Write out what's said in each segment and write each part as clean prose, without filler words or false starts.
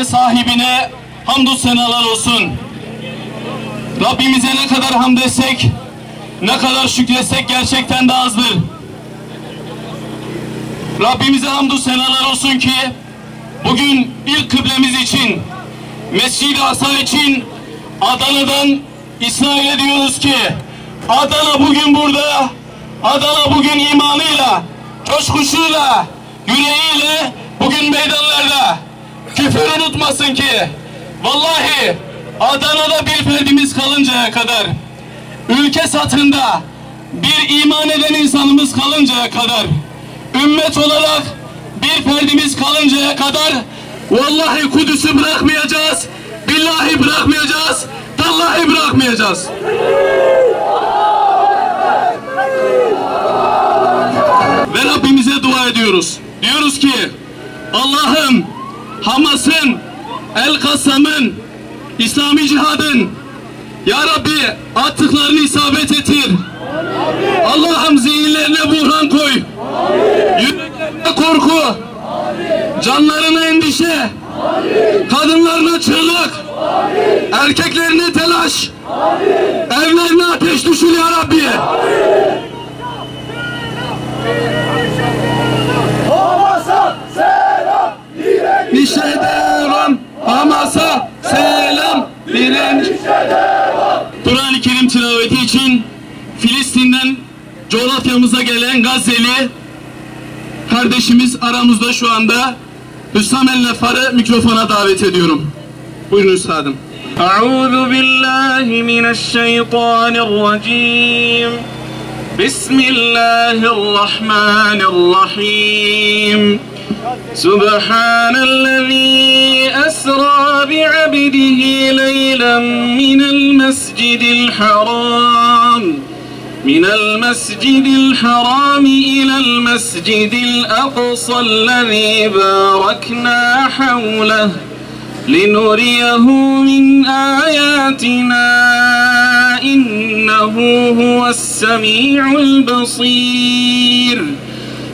emeğin sahibine hamdü senalar olsun. Rabbimize ne kadar hamd etsek, ne kadar şükretsek gerçekten de azdır. Rabbimize hamdü senalar olsun ki bugün ilk kıblemiz için, Mescid-i Aksa için Adana'dan İsrail'e diyoruz ki Adana bugün burada, Adana bugün imanıyla, coşkusuyla, yüreğiyle bugün meydanlarda. Küfür unutmasın ki vallahi Adana'da bir ferdimiz kalıncaya kadar, ülke satında bir iman eden insanımız kalıncaya kadar, ümmet olarak bir ferdimiz kalıncaya kadar vallahi Kudüs'ü bırakmayacağız, billahi bırakmayacağız, tallahi bırakmayacağız. Ve Rabbimize dua ediyoruz. Diyoruz ki Allah'ım Hamas'ın, El-Kassam'ın, İslami cihadın Ya Rabbi attıklarını isabet ettir. Allah'ım zihinlerine buhran koy. Yüreklerine korku. Canlarına endişe. Kadınlarına çığlık. Erkeklerine telaş. Evlerine ateş düşür Ya Rabbi. Hamas'a selam, İşe devam. Hamas'a selam. Direniş. Kur'an-ı Kerim tilaveti için Filistin'den coğrafyamıza gelen Gazze'li kardeşimiz aramızda şu anda. Hüsam El-Nefar'ı mikrofona davet ediyorum. Buyurun üstadım. Euzu billahi mineşşeytanirracim. Bismillahirrahmanirrahim. Subhanellezî esrâ bi'abdihi leylen minel mescidil haram. من المسجد الحرام إلى المسجد الأقصى الذي باركنا حوله لنريه من آياتنا إنه هو السميع البصير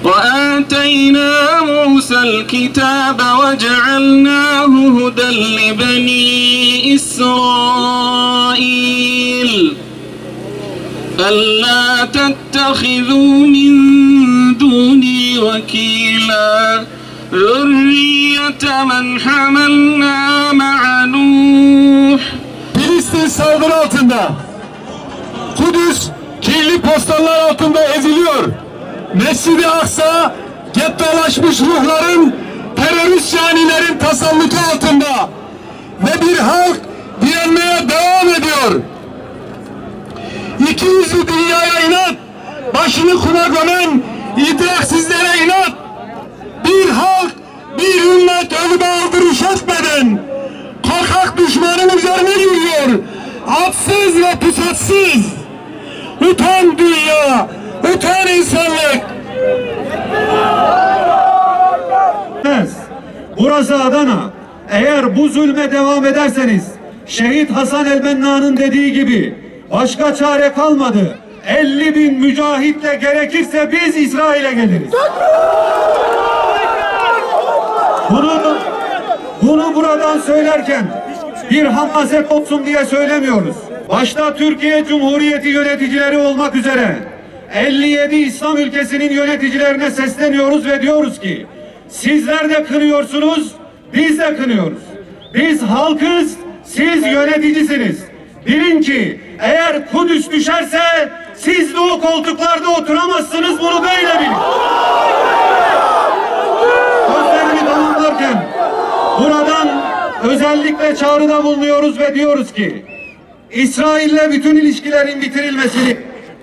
وآتينا موسى الكتاب وجعلناه هدى لبني إسرائيل ألا تتخذوا من دوني وكيلا ذرية من حملنا مع نوح. Filistin saldırı altında. Kudüs kirli postallar altında eziliyor. Mescid-i Aksa gettolaşmış ruhların, terörist canilerin tasallutu altında. Ve bir halk direnmeye devam ediyor. İkiyüzlü dünyaya inat, başını kuma gömen idraksizlere inat. Bir halk, bir ümmet ölüme aldırış etmeden korkak düşmanın üzerine yürüyor. Atsız ve pusatsız. Utan dünya, utan insanlık. Burası Adana. Eğer bu zulme devam ederseniz Şehit Hasan el-Benna'nın dediği gibi başka çare kalmadı. 50.000 mücahitle gerekirse biz İsrail'e geliriz. Bunu buradan söylerken bir hamaset olsun diye söylemiyoruz. Başta Türkiye Cumhuriyeti yöneticileri olmak üzere 57 İslam ülkesinin yöneticilerine sesleniyoruz ve diyoruz ki sizler de kınıyorsunuz, biz de kınıyoruz. Biz halkız, siz yöneticisiniz. Bilin ki eğer Kudüs düşerse siz de o koltuklarda oturamazsınız, bunu böyle bilin. Sözlerimi tamamlarken buradan özellikle çağrıda bulunuyoruz ve diyoruz ki İsrail'le bütün ilişkilerin bitirilmesini,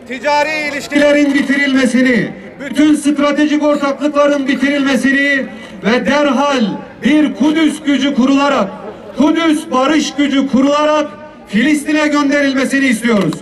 ticari ilişkilerin bitirilmesini, bütün stratejik ortaklıkların bitirilmesini ve derhal bir Kudüs gücü kurularak, Kudüs barış gücü kurularak Filistin'e gönderilmesini istiyoruz.